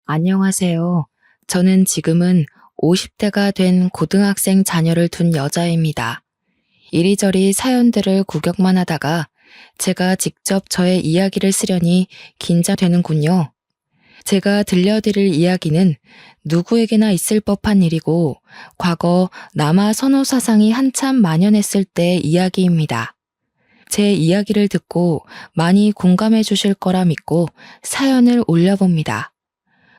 안녕하세요. 저는 지금은 50대가 된 고등학생 자녀를 둔 여자입니다. 이리저리 사연들을 구경만 하다가 제가 직접 저의 이야기를 쓰려니 긴장되는군요. 제가 들려드릴 이야기는 누구에게나 있을 법한 일이고 과거 남아 선호 사상이 한참 만연했을 때의 이야기입니다. 제 이야기를 듣고 많이 공감해 주실 거라 믿고 사연을 올려봅니다.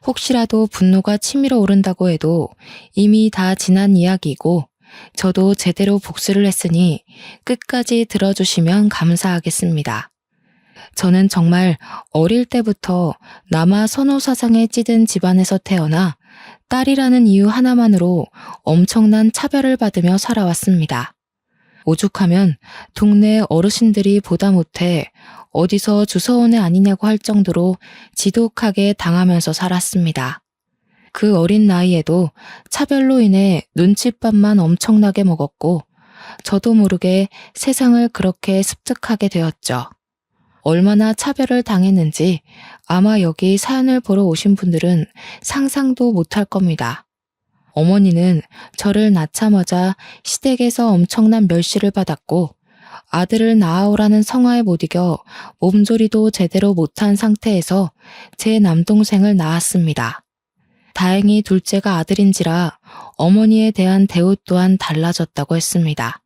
혹시라도 분노가 치밀어 오른다고 해도 이미 다 지난 이야기이고 저도 제대로 복수를 했으니 끝까지 들어주시면 감사하겠습니다. 저는 정말 어릴 때부터 남아 선호 사상에 찌든 집안에서 태어나 딸이라는 이유 하나만으로 엄청난 차별을 받으며 살아왔습니다. 오죽하면 동네 어르신들이 보다 못해 어디서 주워온 애 아니냐고 할 정도로 지독하게 당하면서 살았습니다. 그 어린 나이에도 차별로 인해 눈칫밥만 엄청나게 먹었고 저도 모르게 세상을 그렇게 습득하게 되었죠. 얼마나 차별을 당했는지 아마 여기 사연을 보러 오신 분들은 상상도 못할 겁니다. 어머니는 저를 낳자마자 시댁에서 엄청난 멸시를 받았고 아들을 낳아오라는 성화에 못 이겨 몸조리도 제대로 못한 상태에서 제 남동생을 낳았습니다. 다행히 둘째가 아들인지라 어머니에 대한 대우 또한 달라졌다고 했습니다.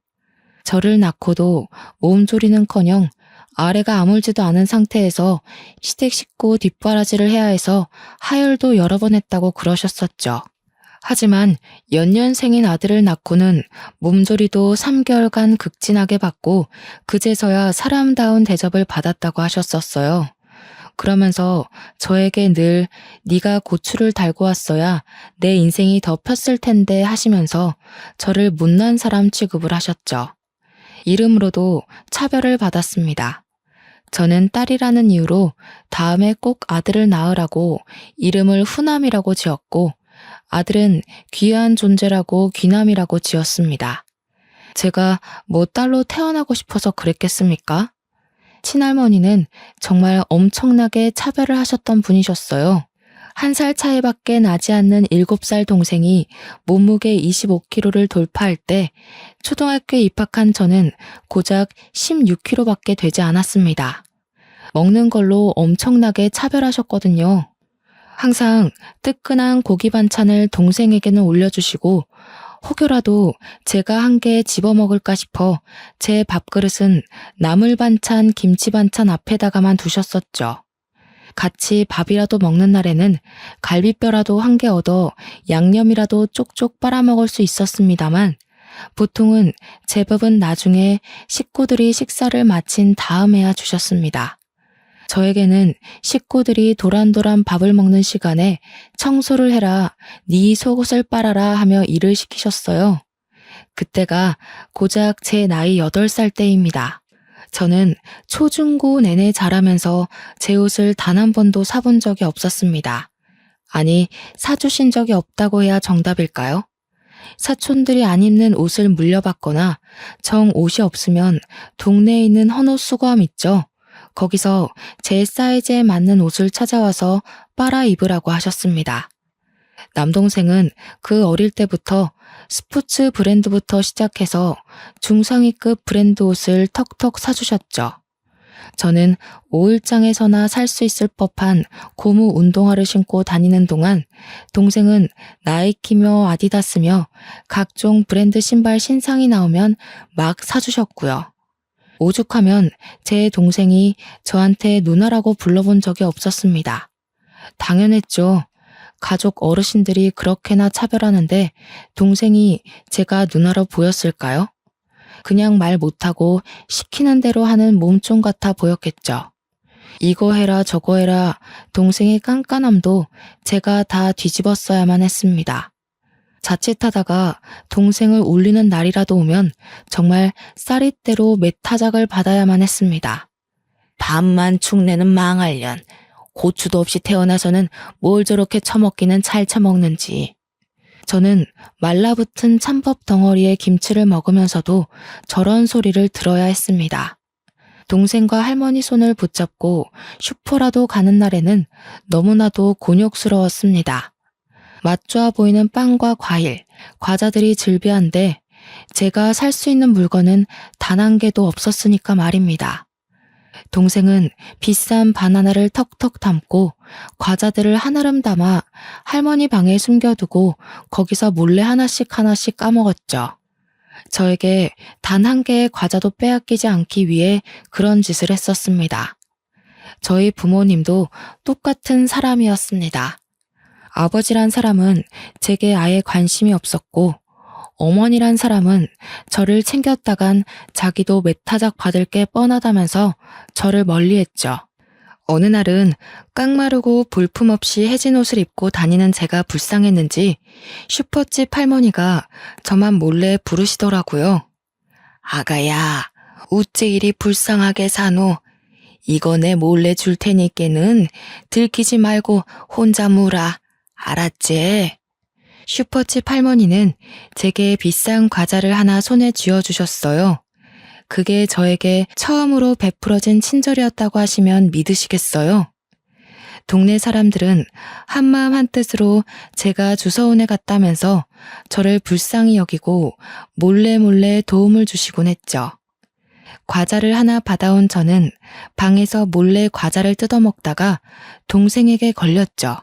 저를 낳고도 몸조리는커녕 아래가 아물지도 않은 상태에서 시댁 식구 뒷바라지를 해야 해서 하혈도 여러 번 했다고 그러셨었죠. 하지만 연년생인 아들을 낳고는 몸조리도 3개월간 극진하게 받고 그제서야 사람다운 대접을 받았다고 하셨었어요. 그러면서 저에게 늘 네가 고추를 달고 왔어야 내 인생이 더 폈을 텐데 하시면서 저를 못난 사람 취급을 하셨죠. 이름으로도 차별을 받았습니다. 저는 딸이라는 이유로 다음에 꼭 아들을 낳으라고 이름을 후남이라고 지었고 아들은 귀한 존재라고 귀남이라고 지었습니다. 제가 뭐 딸로 태어나고 싶어서 그랬겠습니까? 친할머니는 정말 엄청나게 차별을 하셨던 분이셨어요. 1살 차이밖에 나지 않는 7살 동생이 몸무게 25kg를 돌파할 때 초등학교에 입학한 저는 고작 16kg밖에 되지 않았습니다. 먹는 걸로 엄청나게 차별하셨거든요. 항상 뜨끈한 고기 반찬을 동생에게는 올려주시고 혹여라도 제가 한 개 집어먹을까 싶어 제 밥그릇은 나물 반찬, 김치 반찬 앞에다가만 두셨었죠. 같이 밥이라도 먹는 날에는 갈비뼈라도 한 개 얻어 양념이라도 쪽쪽 빨아먹을 수 있었습니다만 보통은 제 밥은 나중에 식구들이 식사를 마친 다음에야 주셨습니다. 저에게는 식구들이 도란도란 밥을 먹는 시간에 청소를 해라, 네 속옷을 빨아라 하며 일을 시키셨어요. 그때가 고작 제 나이 8살 때입니다. 저는 초중고 내내 자라면서 제 옷을 단 한 번도 사본 적이 없었습니다. 아니, 사주신 적이 없다고 해야 정답일까요? 사촌들이 안 입는 옷을 물려받거나 정 옷이 없으면 동네에 있는 헌옷 수거함 있죠? 거기서 제 사이즈에 맞는 옷을 찾아와서 빨아 입으라고 하셨습니다. 남동생은 그 어릴 때부터 스포츠 브랜드부터 시작해서 중상위급 브랜드 옷을 턱턱 사주셨죠. 저는 5일장에서나 살 수 있을 법한 고무 운동화를 신고 다니는 동안 동생은 나이키며 아디다스며 각종 브랜드 신발 신상이 나오면 막 사주셨고요. 오죽하면 제 동생이 저한테 누나라고 불러본 적이 없었습니다. 당연했죠. 가족 어르신들이 그렇게나 차별하는데 동생이 제가 누나로 보였을까요? 그냥 말 못하고 시키는 대로 하는 몸종 같아 보였겠죠. 이거 해라 저거 해라 동생의 깐깐함도 제가 다 뒤집었어야만 했습니다. 자칫하다가 동생을 울리는 날이라도 오면 정말 쌀이대로 매타작을 받아야만 했습니다. 밥만 축내는 망할년. 고추도 없이 태어나서는 뭘 저렇게 처먹기는 잘 처먹는지. 저는 말라붙은 찬밥 덩어리에 김치를 먹으면서도 저런 소리를 들어야 했습니다. 동생과 할머니 손을 붙잡고 슈퍼라도 가는 날에는 너무나도 곤욕스러웠습니다. 맛 좋아 보이는 빵과 과일, 과자들이 즐비한데 제가 살 수 있는 물건은 단 한 개도 없었으니까 말입니다. 동생은 비싼 바나나를 턱턱 담고 과자들을 한아름 담아 할머니 방에 숨겨두고 거기서 몰래 하나씩 까먹었죠. 저에게 단 한 개의 과자도 빼앗기지 않기 위해 그런 짓을 했었습니다. 저희 부모님도 똑같은 사람이었습니다. 아버지란 사람은 제게 아예 관심이 없었고 어머니란 사람은 저를 챙겼다간 자기도 메타작 받을 게 뻔하다면서 저를 멀리했죠. 어느 날은 깡마르고 볼품없이 해진 옷을 입고 다니는 제가 불쌍했는지 슈퍼집 할머니가 저만 몰래 부르시더라고요. 아가야, 우째 이리 불쌍하게 사노. 이거 내 몰래 줄 테니께는 들키지 말고 혼자 무라. 알았지? 슈퍼집 할머니는 제게 비싼 과자를 하나 손에 쥐어주셨어요. 그게 저에게 처음으로 베풀어진 친절이었다고 하시면 믿으시겠어요? 동네 사람들은 한마음 한뜻으로 제가 주서원에 갔다면서 저를 불쌍히 여기고 몰래 도움을 주시곤 했죠. 과자를 하나 받아온 저는 방에서 몰래 과자를 뜯어먹다가 동생에게 걸렸죠.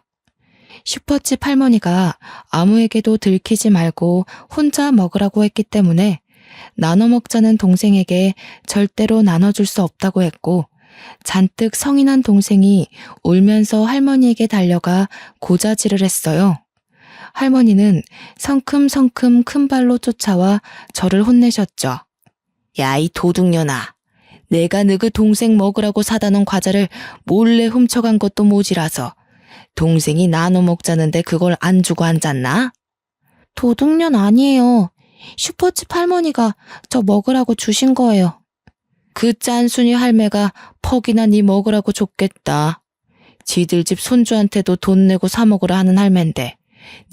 슈퍼집 할머니가 아무에게도 들키지 말고 혼자 먹으라고 했기 때문에 나눠 먹자는 동생에게 절대로 나눠줄 수 없다고 했고 잔뜩 성이 난 동생이 울면서 할머니에게 달려가 고자질을 했어요. 할머니는 성큼성큼 큰 발로 쫓아와 저를 혼내셨죠. 야, 이 도둑년아. 내가 너그 동생 먹으라고 사다 놓은 과자를 몰래 훔쳐간 것도 모자라서 동생이 나눠 먹자는데 그걸 안 주고 앉았나? 도둑년 아니에요. 슈퍼집 할머니가 저 먹으라고 주신 거예요. 그 짠순이 할매가 퍽이나 네 먹으라고 줬겠다. 지들 집 손주한테도 돈 내고 사 먹으라 하는 할매인데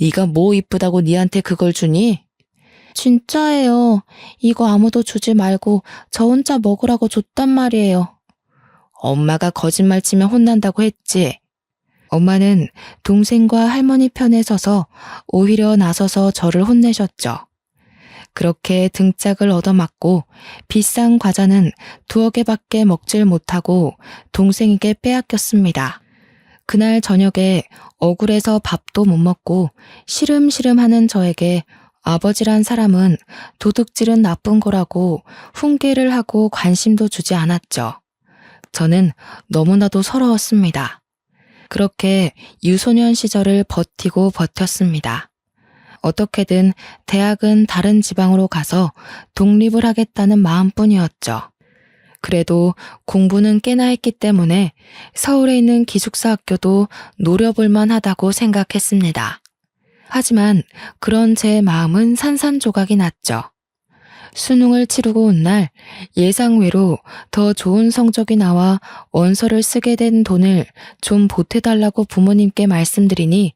네가 뭐 이쁘다고 니한테 그걸 주니? 진짜예요. 이거 아무도 주지 말고 저 혼자 먹으라고 줬단 말이에요. 엄마가 거짓말 치면 혼난다고 했지. 엄마는 동생과 할머니 편에 서서 오히려 나서서 저를 혼내셨죠. 그렇게 등짝을 얻어맞고 비싼 과자는 2개밖에 먹질 못하고 동생에게 빼앗겼습니다. 그날 저녁에 억울해서 밥도 못 먹고 시름시름하는 저에게 아버지란 사람은 도둑질은 나쁜 거라고 훈계를 하고 관심도 주지 않았죠. 저는 너무나도 서러웠습니다. 그렇게 유소년 시절을 버티고 버텼습니다. 어떻게든 대학은 다른 지방으로 가서 독립을 하겠다는 마음뿐이었죠. 그래도 공부는 꽤나 했기 때문에 서울에 있는 기숙사 학교도 노려볼 만하다고 생각했습니다. 하지만 그런 제 마음은 산산조각이 났죠. 수능을 치르고 온 날 예상외로 더 좋은 성적이 나와 원서를 쓰게 된 돈을 좀 보태달라고 부모님께 말씀드리니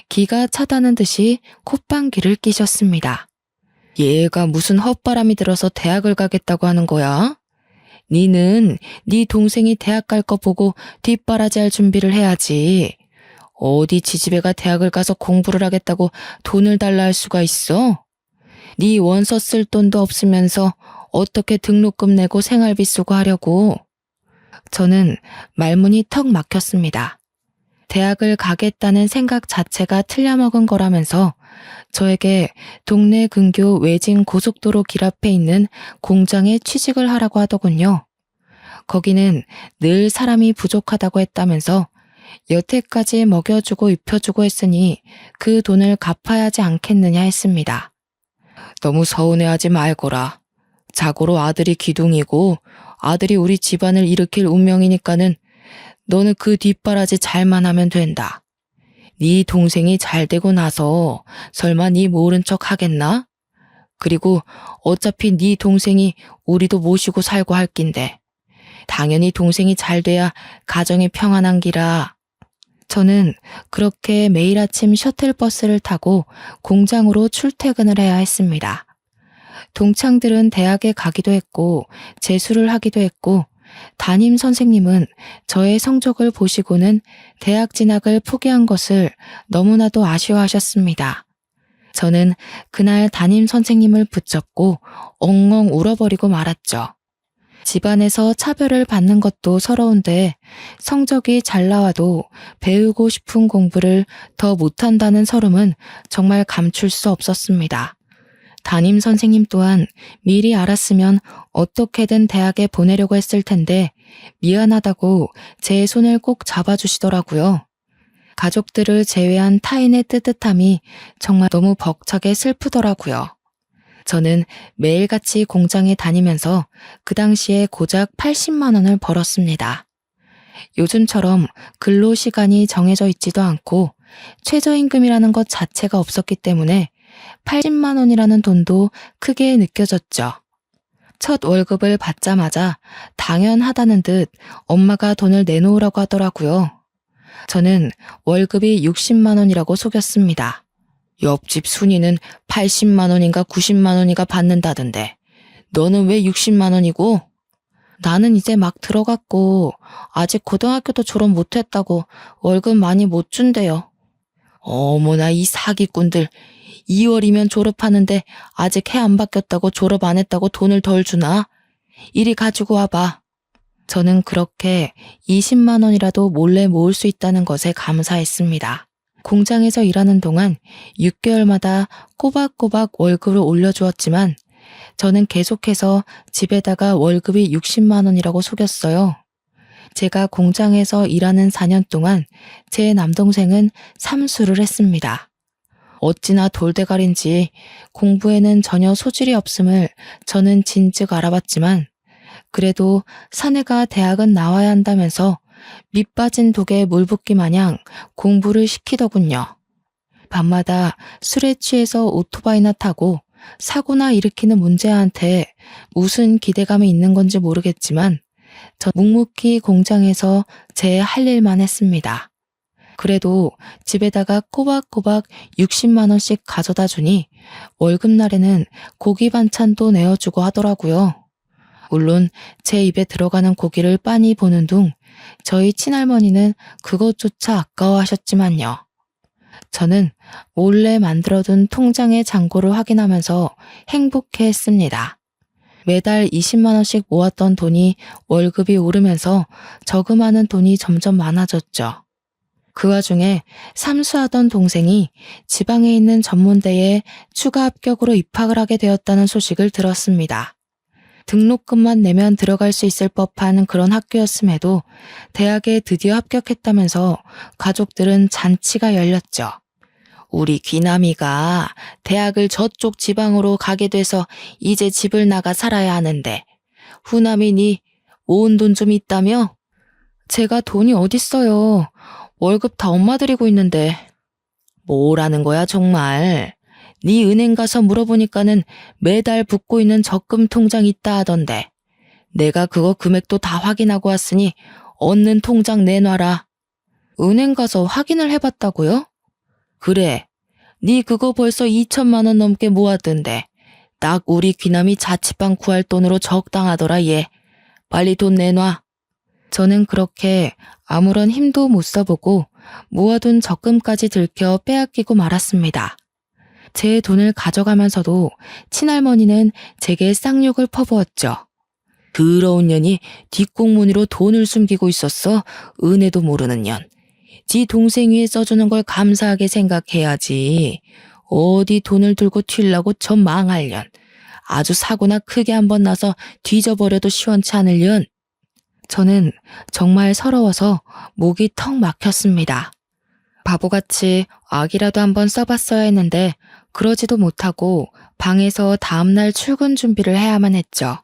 기가 차다는 듯이 콧방귀를 끼셨습니다. 얘가 무슨 헛바람이 들어서 대학을 가겠다고 하는 거야? 니는 네 동생이 대학 갈 거 보고 뒷바라지할 준비를 해야지. 어디 지지배가 대학을 가서 공부를 하겠다고 돈을 달라 할 수가 있어? 네 원서 쓸 돈도 없으면서 어떻게 등록금 내고 생활비 쓰고 하려고. 저는 말문이 턱 막혔습니다. 대학을 가겠다는 생각 자체가 틀려먹은 거라면서 저에게 동네 근교 외진 고속도로 길 앞에 있는 공장에 취직을 하라고 하더군요. 거기는 늘 사람이 부족하다고 했다면서 여태까지 먹여주고 입혀주고 했으니 그 돈을 갚아야 하지 않겠느냐 했습니다. 너무 서운해하지 말거라. 자고로 아들이 기둥이고 아들이 우리 집안을 일으킬 운명이니까는 너는 그 뒷바라지 잘만 하면 된다. 네 동생이 잘 되고 나서 설마 네 모른 척 하겠나? 그리고 어차피 네 동생이 우리도 모시고 살고 할 낀데 당연히 동생이 잘 돼야 가정이 평안한 기라. 저는 그렇게 매일 아침 셔틀버스를 타고 공장으로 출퇴근을 해야 했습니다. 동창들은 대학에 가기도 했고 재수를 하기도 했고 담임 선생님은 저의 성적을 보시고는 대학 진학을 포기한 것을 너무나도 아쉬워하셨습니다. 저는 그날 담임 선생님을 붙잡고 엉엉 울어버리고 말았죠. 집안에서 차별을 받는 것도 서러운데 성적이 잘 나와도 배우고 싶은 공부를 더 못한다는 서름은 정말 감출 수 없었습니다. 담임 선생님 또한 미리 알았으면 어떻게든 대학에 보내려고 했을 텐데 미안하다고 제 손을 꼭 잡아주시더라고요. 가족들을 제외한 타인의 뜨뜻함이 정말 너무 벅차게 슬프더라고요. 저는 매일같이 공장에 다니면서 그 당시에 고작 80만 원을 벌었습니다. 요즘처럼 근로 시간이 정해져 있지도 않고 최저임금이라는 것 자체가 없었기 때문에 80만 원이라는 돈도 크게 느껴졌죠. 첫 월급을 받자마자 당연하다는 듯 엄마가 돈을 내놓으라고 하더라고요. 저는 월급이 60만 원이라고 속였습니다. 옆집 순이는 80만 원인가 90만 원인가 받는다던데 너는 왜 60만 원이고? 나는 이제 막 들어갔고 아직 고등학교도 졸업 못했다고 월급 많이 못 준대요. 어머나 이 사기꾼들 2월이면 졸업하는데 아직 해 안 바뀌었다고 졸업 안 했다고 돈을 덜 주나? 이리 가지고 와봐. 저는 그렇게 20만 원이라도 몰래 모을 수 있다는 것에 감사했습니다. 공장에서 일하는 동안 6개월마다 꼬박꼬박 월급을 올려주었지만 저는 계속해서 집에다가 월급이 60만 원이라고 속였어요. 제가 공장에서 일하는 4년 동안 제 남동생은 삼수를 했습니다. 어찌나 돌대가리인지 공부에는 전혀 소질이 없음을 저는 진즉 알아봤지만 그래도 사내가 대학은 나와야 한다면서 밑 빠진 독에 물 붓기 마냥 공부를 시키더군요. 밤마다 술에 취해서 오토바이나 타고 사고나 일으키는 문제한테 무슨 기대감이 있는 건지 모르겠지만 저 묵묵히 공장에서 제 할 일만 했습니다. 그래도 집에다가 꼬박꼬박 60만 원씩 가져다 주니 월급날에는 고기 반찬도 내어주고 하더라고요. 물론 제 입에 들어가는 고기를 빤히 보는 둥 저희 친할머니는 그것조차 아까워하셨지만요. 저는 몰래 만들어둔 통장의 잔고를 확인하면서 행복해했습니다. 매달 20만 원씩 모았던 돈이 월급이 오르면서 저금하는 돈이 점점 많아졌죠. 그 와중에 삼수하던 동생이 지방에 있는 전문대에 추가 합격으로 입학을 하게 되었다는 소식을 들었습니다. 등록금만 내면 들어갈 수 있을 법한 그런 학교였음에도 대학에 드디어 합격했다면서 가족들은 잔치가 열렸죠. 우리 귀남이가 대학을 저쪽 지방으로 가게 돼서 이제 집을 나가 살아야 하는데 후남이 니 모은 돈 좀 있다며? 제가 돈이 어딨어요. 월급 다 엄마 드리고 있는데. 뭐라는 거야 정말. 네 은행 가서 물어보니까는 매달 붓고 있는 적금 통장 있다 하던데. 내가 그거 금액도 다 확인하고 왔으니 얻는 통장 내놔라. 은행 가서 확인을 해봤다고요? 그래. 네 그거 벌써 2천만 원 넘게 모았던데. 딱 우리 귀남이 자취방 구할 돈으로 적당하더라 얘. 빨리 돈 내놔. 저는 그렇게 아무런 힘도 못 써보고 모아둔 적금까지 들켜 빼앗기고 말았습니다. 제 돈을 가져가면서도 친할머니는 제게 쌍욕을 퍼부었죠. 더러운 년이 뒷공무니로 돈을 숨기고 있었어. 은혜도 모르는 년. 지 동생 위에 써주는 걸 감사하게 생각해야지. 어디 돈을 들고 튀려고 저 망할 년. 아주 사고나 크게 한번 나서 뒤져버려도 시원치 않을 년. 저는 정말 서러워서 목이 턱 막혔습니다. 바보같이 악이라도 한번 써봤어야 했는데 그러지도 못하고 방에서 다음날 출근 준비를 해야만 했죠.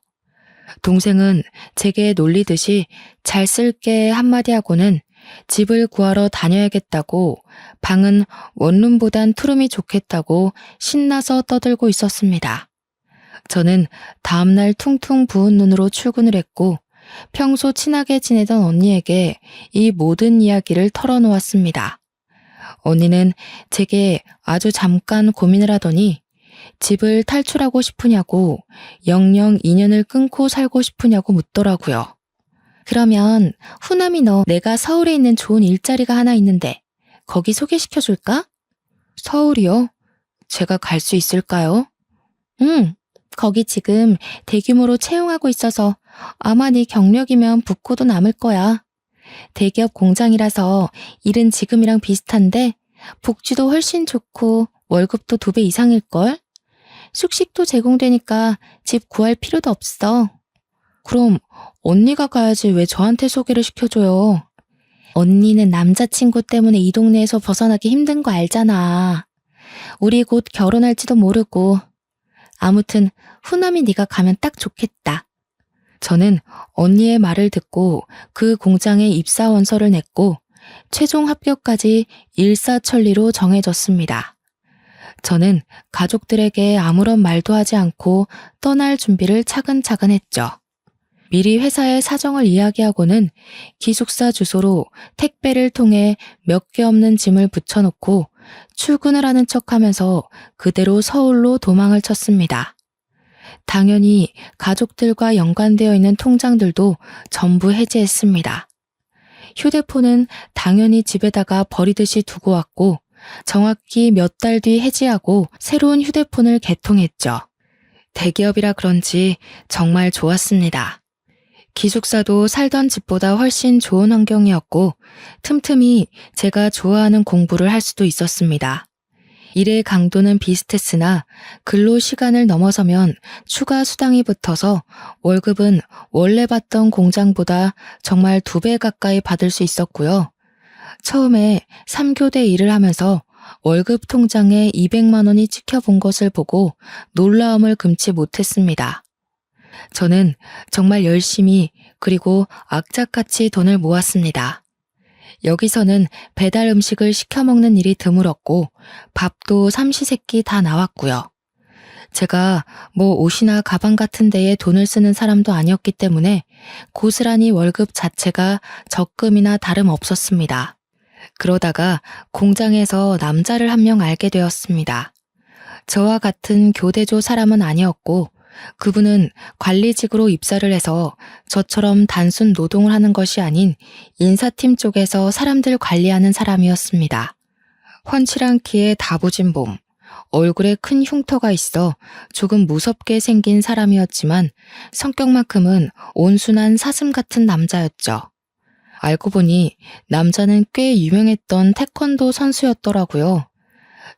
동생은 제게 놀리듯이 잘 쓸게 한마디 하고는 집을 구하러 다녀야겠다고 방은 원룸보단 투룸이 좋겠다고 신나서 떠들고 있었습니다. 저는 다음날 퉁퉁 부은 눈으로 출근을 했고 평소 친하게 지내던 언니에게 이 모든 이야기를 털어놓았습니다. 언니는 제게 아주 잠깐 고민을 하더니 집을 탈출하고 싶으냐고 영영 인연을 끊고 살고 싶으냐고 묻더라고요. 그러면 후남이 너 내가 서울에 있는 좋은 일자리가 하나 있는데 거기 소개시켜줄까? 서울이요? 제가 갈 수 있을까요? 응, 거기 지금 대규모로 채용하고 있어서 아마 네 경력이면 붙고도 남을 거야. 대기업 공장이라서 일은 지금이랑 비슷한데 복지도 훨씬 좋고 월급도 2배 이상일걸? 숙식도 제공되니까 집 구할 필요도 없어. 그럼 언니가 가야지 왜 저한테 소개를 시켜줘요? 언니는 남자친구 때문에 이 동네에서 벗어나기 힘든 거 알잖아. 우리 곧 결혼할지도 모르고. 아무튼 후남이 네가 가면 딱 좋겠다. 저는 언니의 말을 듣고 그 공장에 입사 원서를 냈고 최종 합격까지 일사천리로 정해졌습니다. 저는 가족들에게 아무런 말도 하지 않고 떠날 준비를 차근차근 했죠. 미리 회사의 사정을 이야기하고는 기숙사 주소로 택배를 통해 몇 개 없는 짐을 붙여놓고 출근을 하는 척하면서 그대로 서울로 도망을 쳤습니다. 당연히 가족들과 연관되어 있는 통장들도 전부 해지했습니다. 휴대폰은 당연히 집에다가 버리듯이 두고 왔고 정확히 몇 달 뒤 해지하고 새로운 휴대폰을 개통했죠. 대기업이라 그런지 정말 좋았습니다. 기숙사도 살던 집보다 훨씬 좋은 환경이었고 틈틈이 제가 좋아하는 공부를 할 수도 있었습니다. 일의 강도는 비슷했으나 근로 시간을 넘어서면 추가 수당이 붙어서 월급은 원래 받던 공장보다 정말 2배 가까이 받을 수 있었고요. 처음에 3교대 일을 하면서 월급 통장에 200만 원이 찍혀본 것을 보고 놀라움을 금치 못했습니다. 저는 정말 열심히 그리고 악착같이 돈을 모았습니다. 여기서는 배달 음식을 시켜 먹는 일이 드물었고 밥도 삼시세끼 다 나왔고요. 제가 뭐 옷이나 가방 같은 데에 돈을 쓰는 사람도 아니었기 때문에 고스란히 월급 자체가 적금이나 다름없었습니다. 그러다가 공장에서 남자를 한 명 알게 되었습니다. 저와 같은 교대조 사람은 아니었고 그분은 관리직으로 입사를 해서 저처럼 단순 노동을 하는 것이 아닌 인사팀 쪽에서 사람들 관리하는 사람이었습니다. 훤칠한 키에 다부진 몸, 얼굴에 큰 흉터가 있어 조금 무섭게 생긴 사람이었지만 성격만큼은 온순한 사슴 같은 남자였죠. 알고 보니 남자는 꽤 유명했던 태권도 선수였더라고요.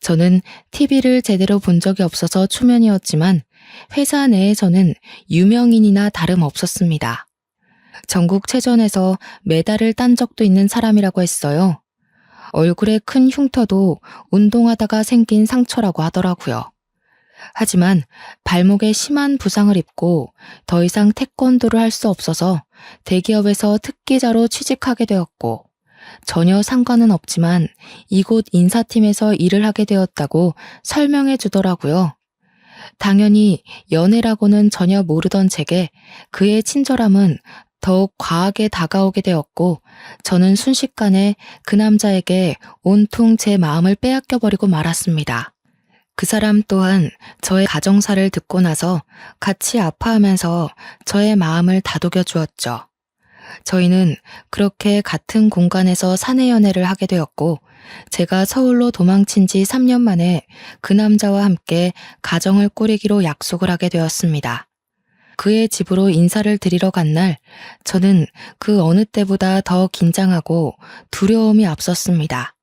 저는 TV를 제대로 본 적이 없어서 초면이었지만 회사 내에서는 유명인이나 다름없었습니다. 전국체전에서 메달을 딴 적도 있는 사람이라고 했어요. 얼굴에 큰 흉터도 운동하다가 생긴 상처라고 하더라고요. 하지만 발목에 심한 부상을 입고 더 이상 태권도를 할 수 없어서 대기업에서 특기자로 취직하게 되었고 전혀 상관은 없지만 이곳 인사팀에서 일을 하게 되었다고 설명해 주더라고요. 당연히 연애라고는 전혀 모르던 제게 그의 친절함은 더욱 과하게 다가오게 되었고 저는 순식간에 그 남자에게 온통 제 마음을 빼앗겨버리고 말았습니다. 그 사람 또한 저의 가정사를 듣고 나서 같이 아파하면서 저의 마음을 다독여 주었죠. 저희는 그렇게 같은 공간에서 사내 연애를 하게 되었고 제가 서울로 도망친 지 3년 만에 그 남자와 함께 가정을 꾸리기로 약속을 하게 되었습니다. 그의 집으로 인사를 드리러 간 날 저는 그 어느 때보다 더 긴장하고 두려움이 앞섰습니다.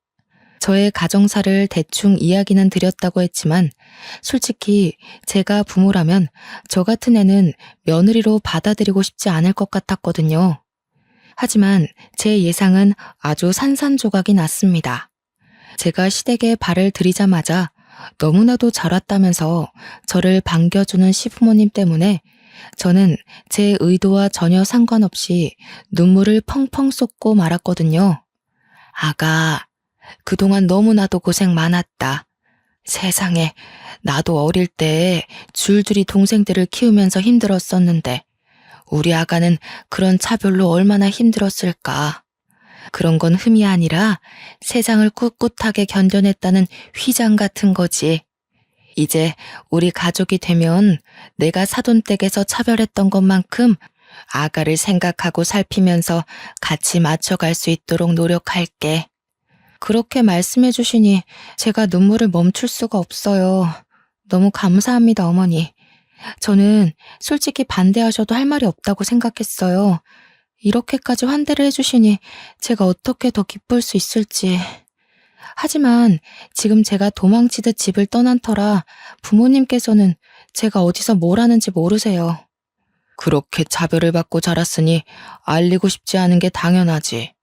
저의 가정사를 대충 이야기는 드렸다고 했지만 솔직히 제가 부모라면 저 같은 애는 며느리로 받아들이고 싶지 않을 것 같았거든요. 하지만 제 예상은 아주 산산조각이 났습니다. 제가 시댁에 발을 들이자마자 너무나도 잘 왔다면서 저를 반겨주는 시부모님 때문에 저는 제 의도와 전혀 상관없이 눈물을 펑펑 쏟고 말았거든요. 아가, 그동안 너무나도 고생 많았다. 세상에, 나도 어릴 때 줄줄이 동생들을 키우면서 힘들었었는데 우리 아가는 그런 차별로 얼마나 힘들었을까. 그런 건 흠이 아니라 세상을 꿋꿋하게 견뎌냈다는 휘장 같은 거지. 이제 우리 가족이 되면 내가 사돈댁에서 차별했던 것만큼 아가를 생각하고 살피면서 같이 맞춰갈 수 있도록 노력할게. 그렇게 말씀해 주시니 제가 눈물을 멈출 수가 없어요. 너무 감사합니다, 어머니. 저는 솔직히 반대하셔도 할 말이 없다고 생각했어요. 이렇게까지 환대를 해주시니 제가 어떻게 더 기쁠 수 있을지. 하지만 지금 제가 도망치듯 집을 떠난 터라 부모님께서는 제가 어디서 뭘 하는지 모르세요. 그렇게 차별을 받고 자랐으니 알리고 싶지 않은 게 당연하지.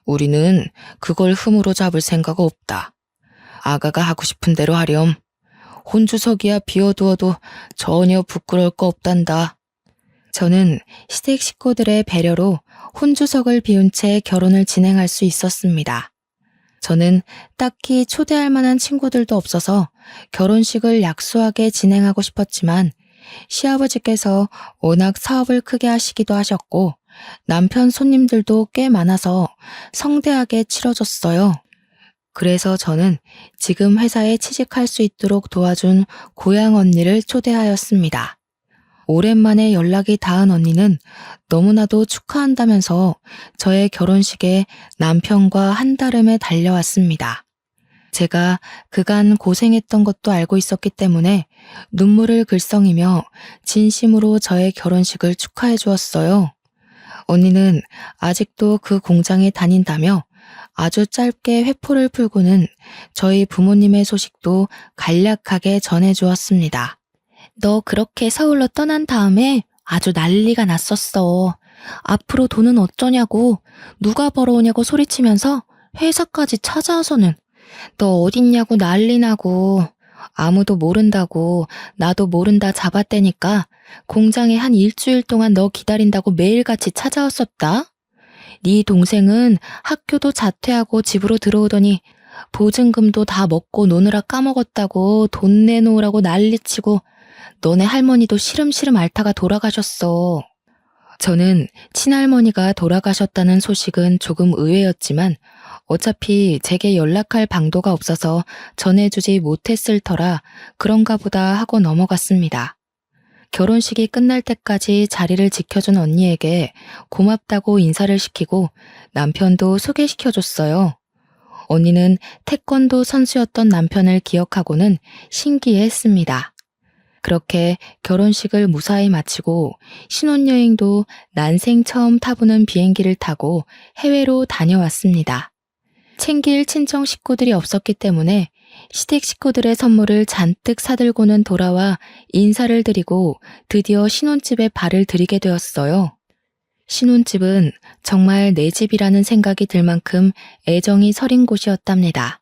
우리는 그걸 흠으로 잡을 생각 없다. 아가가 하고 싶은 대로 하렴. 혼주석이야 비워두어도 전혀 부끄러울 거 없단다. 저는 시댁 식구들의 배려로 혼주석을 비운 채 결혼을 진행할 수 있었습니다. 저는 딱히 초대할 만한 친구들도 없어서 결혼식을 약소하게 진행하고 싶었지만 시아버지께서 워낙 사업을 크게 하시기도 하셨고 남편 손님들도 꽤 많아서 성대하게 치러졌어요. 그래서 저는 지금 회사에 취직할 수 있도록 도와준 고향 언니를 초대하였습니다. 오랜만에 연락이 닿은 언니는 너무나도 축하한다면서 저의 결혼식에 남편과 한달음에 달려왔습니다. 제가 그간 고생했던 것도 알고 있었기 때문에 눈물을 글썽이며 진심으로 저의 결혼식을 축하해 주었어요. 언니는 아직도 그 공장에 다닌다며 아주 짧게 회포를 풀고는 저희 부모님의 소식도 간략하게 전해주었습니다. 너 그렇게 서울로 떠난 다음에 아주 난리가 났었어. 앞으로 돈은 어쩌냐고, 누가 벌어오냐고 소리치면서 회사까지 찾아와서는 너 어딨냐고 난리 나고, 아무도 모른다고 나도 모른다 잡았대니까 공장에 한 일주일 동안 너 기다린다고 매일같이 찾아왔었다. 네 동생은 학교도 자퇴하고 집으로 들어오더니 보증금도 다 먹고 노느라 까먹었다고 돈 내놓으라고 난리치고 너네 할머니도 시름시름 앓다가 돌아가셨어. 저는 친할머니가 돌아가셨다는 소식은 조금 의외였지만 어차피 제게 연락할 방도가 없어서 전해주지 못했을 터라 그런가 보다 하고 넘어갔습니다. 결혼식이 끝날 때까지 자리를 지켜준 언니에게 고맙다고 인사를 시키고 남편도 소개시켜줬어요. 언니는 태권도 선수였던 남편을 기억하고는 신기해했습니다. 그렇게 결혼식을 무사히 마치고 신혼여행도 난생 처음 타보는 비행기를 타고 해외로 다녀왔습니다. 챙길 친정 식구들이 없었기 때문에 시댁 식구들의 선물을 잔뜩 사들고는 돌아와 인사를 드리고 드디어 신혼집에 발을 들이게 되었어요. 신혼집은 정말 내 집이라는 생각이 들 만큼 애정이 서린 곳이었답니다.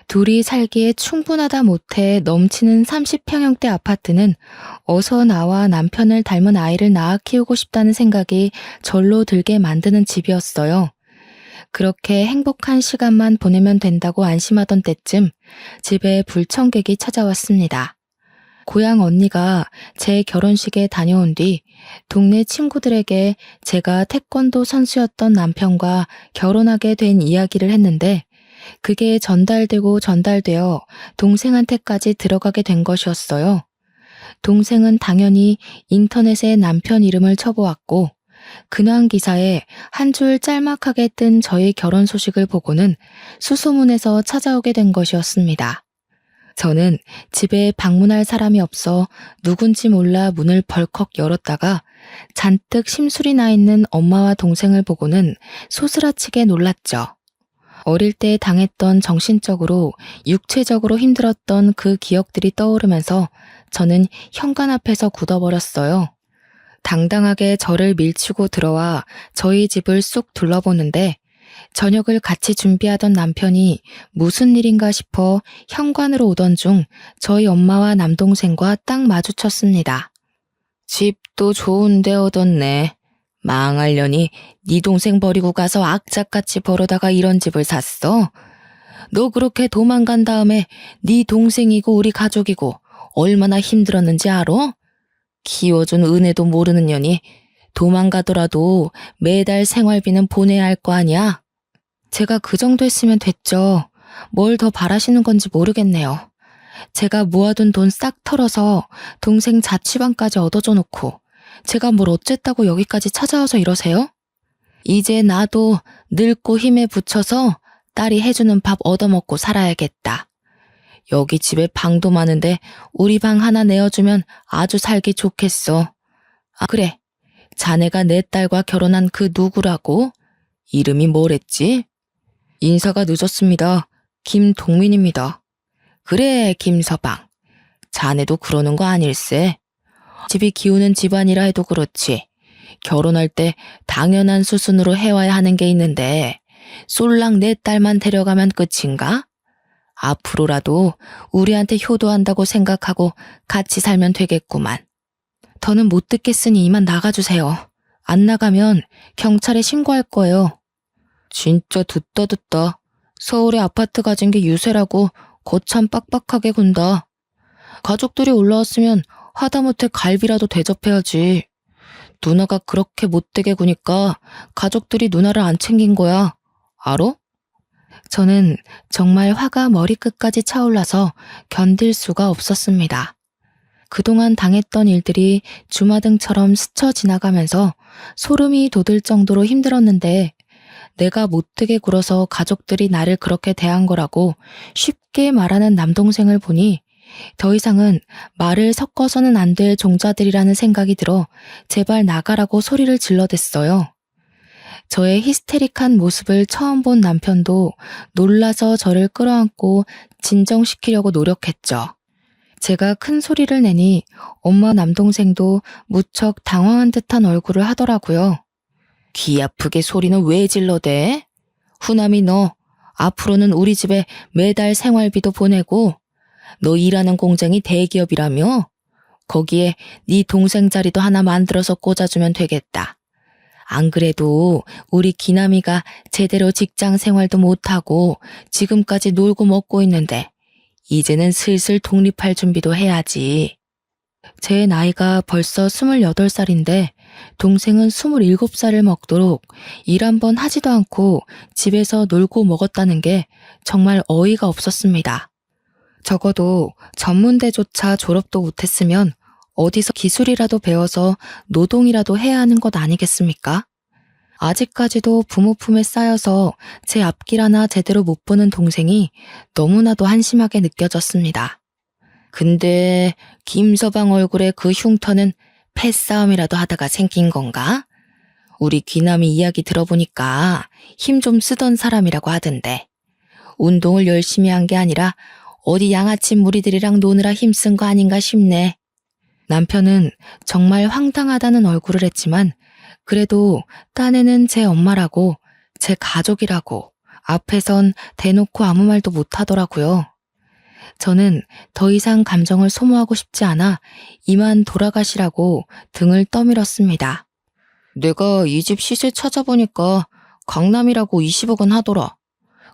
둘이 살기에 충분하다 못해 넘치는 30평형대 아파트는 어서 나와 남편을 닮은 아이를 낳아 키우고 싶다는 생각이 절로 들게 만드는 집이었어요. 그렇게 행복한 시간만 보내면 된다고 안심하던 때쯤 집에 불청객이 찾아왔습니다. 고향 언니가 제 결혼식에 다녀온 뒤 동네 친구들에게 제가 태권도 선수였던 남편과 결혼하게 된 이야기를 했는데 그게 전달되어 동생한테까지 들어가게 된 것이었어요. 동생은 당연히 인터넷에 남편 이름을 쳐보았고 근황 기사에 한 줄 짤막하게 뜬 저의 결혼 소식을 보고는 수소문해서 찾아오게 된 것이었습니다. 저는 집에 방문할 사람이 없어 누군지 몰라 문을 벌컥 열었다가 잔뜩 심술이 나 있는 엄마와 동생을 보고는 소스라치게 놀랐죠. 어릴 때 당했던 정신적으로, 육체적으로 힘들었던 그 기억들이 떠오르면서 저는 현관 앞에서 굳어버렸어요. 당당하게 저를 밀치고 들어와 저희 집을 쑥 둘러보는데 저녁을 같이 준비하던 남편이 무슨 일인가 싶어 현관으로 오던 중 저희 엄마와 남동생과 딱 마주쳤습니다. 집도 좋은데 얻었네. 망할려니 네 동생 버리고 가서 악착같이 벌어다가 이런 집을 샀어? 너 그렇게 도망간 다음에 네 동생이고 우리 가족이고 얼마나 힘들었는지 알아? 키워준 은혜도 모르는 년이 도망가더라도 매달 생활비는 보내야 할 거 아니야? 제가 그 정도 했으면 됐죠. 뭘 더 바라시는 건지 모르겠네요. 제가 모아둔 돈 싹 털어서 동생 자취방까지 얻어줘 놓고 제가 뭘 어쨌다고 여기까지 찾아와서 이러세요? 이제 나도 늙고 힘에 부쳐서 딸이 해주는 밥 얻어먹고 살아야겠다. 여기 집에 방도 많은데 우리 방 하나 내어주면 아주 살기 좋겠어. 아, 그래. 자네가 내 딸과 결혼한 그 누구라고? 이름이 뭐랬지? 인사가 늦었습니다. 김동민입니다. 그래, 김서방. 자네도 그러는 거 아닐세? 집이 기우는 집안이라 해도 그렇지. 결혼할 때 당연한 수순으로 해와야 하는 게 있는데 쏠랑 내 딸만 데려가면 끝인가? 앞으로라도 우리한테 효도한다고 생각하고 같이 살면 되겠구만. 더는 못 듣겠으니 이만 나가주세요. 안 나가면 경찰에 신고할 거예요. 진짜 듣다. 서울에 아파트 가진 게 유세라고 거참 빡빡하게 군다. 가족들이 올라왔으면 하다못해 갈비라도 대접해야지. 누나가 그렇게 못되게 구니까 가족들이 누나를 안 챙긴 거야. 알어? 저는 정말 화가 머리끝까지 차올라서 견딜 수가 없었습니다. 그동안 당했던 일들이 주마등처럼 스쳐 지나가면서 소름이 돋을 정도로 힘들었는데 내가 못되게 굴어서 가족들이 나를 그렇게 대한 거라고 쉽게 말하는 남동생을 보니 더 이상은 말을 섞어서는 안 될 종자들이라는 생각이 들어 제발 나가라고 소리를 질러댔어요. 저의 히스테릭한 모습을 처음 본 남편도 놀라서 저를 끌어안고 진정시키려고 노력했죠. 제가 큰 소리를 내니 엄마 남동생도 무척 당황한 듯한 얼굴을 하더라고요. 귀 아프게 소리는 왜 질러대? 후남이 너 앞으로는 우리 집에 매달 생활비도 보내고 너 일하는 공장이 대기업이라며? 거기에 네 동생 자리도 하나 만들어서 꽂아주면 되겠다. 안 그래도 우리 기남이가 제대로 직장 생활도 못하고 지금까지 놀고 먹고 있는데 이제는 슬슬 독립할 준비도 해야지. 제 나이가 벌써 28살인데 동생은 27살을 먹도록 일 한 번 하지도 않고 집에서 놀고 먹었다는 게 정말 어이가 없었습니다. 적어도 전문대조차 졸업도 못했으면 어디서 기술이라도 배워서 노동이라도 해야 하는 것 아니겠습니까? 아직까지도 부모 품에 쌓여서 제 앞길 하나 제대로 못 보는 동생이 너무나도 한심하게 느껴졌습니다. 근데 김서방 얼굴에 그 흉터는 패싸움이라도 하다가 생긴 건가? 우리 귀남이 이야기 들어보니까 힘 좀 쓰던 사람이라고 하던데 운동을 열심히 한 게 아니라 어디 양아치 무리들이랑 노느라 힘쓴 거 아닌가 싶네. 남편은 정말 황당하다는 얼굴을 했지만 그래도 딴에는 제 엄마라고 제 가족이라고 앞에선 대놓고 아무 말도 못하더라고요. 저는 더 이상 감정을 소모하고 싶지 않아 이만 돌아가시라고 등을 떠밀었습니다. 내가 이 집 시세 찾아보니까 강남이라고 20억 원 하더라.